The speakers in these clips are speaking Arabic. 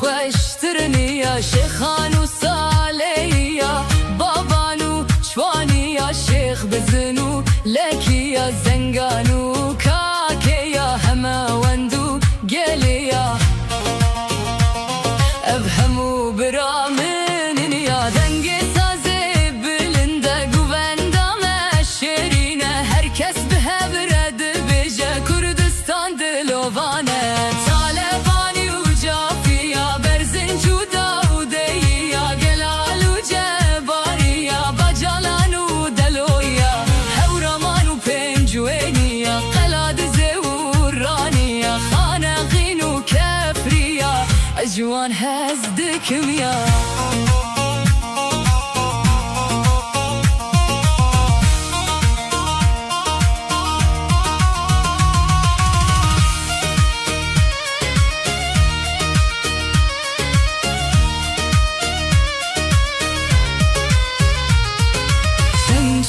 خوشترنی یا شیخان و سالیه بابانو چوانی یا شیخ بزنو لکی یا زنگانو کاکی یا همه وندو گلیا افهمو برامن یا دنگ سازی بلنده گوندامه شیرینه هر کس به هبرد بیجه کردستان دلوانه طالبانی و جافیا برزن جودا و دیا گلال و جباری یا بجالان و دلویا هورمان و پنجوینیا قلاد زورانیا خانقین و کفریا جوان هزدکم یا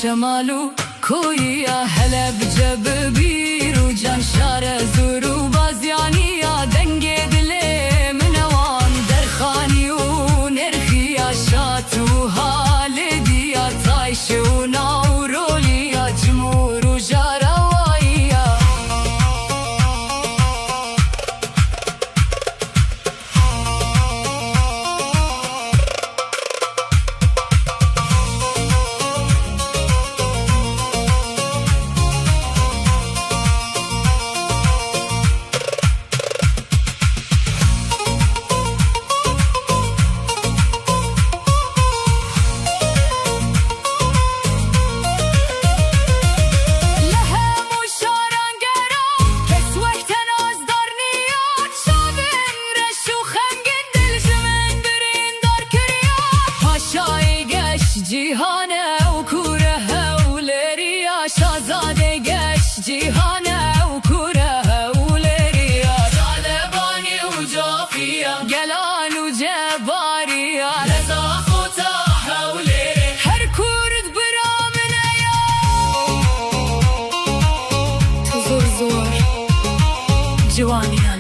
جمالو کویا هلب جب بیرو جان شار زورو بازیانی یا دنگ دل منوان درخانی و نرخی یا شاتو حال دیا تایش و ناورولی یا جمور و جاروایی جیهانه و کوره هولریا شازاده گشت جیهانه و کوره هولریا طالبانی و جافیا گلان و جباریا رضا خوتا هولری هر کورد برامنه یا تو زور زور جوانیان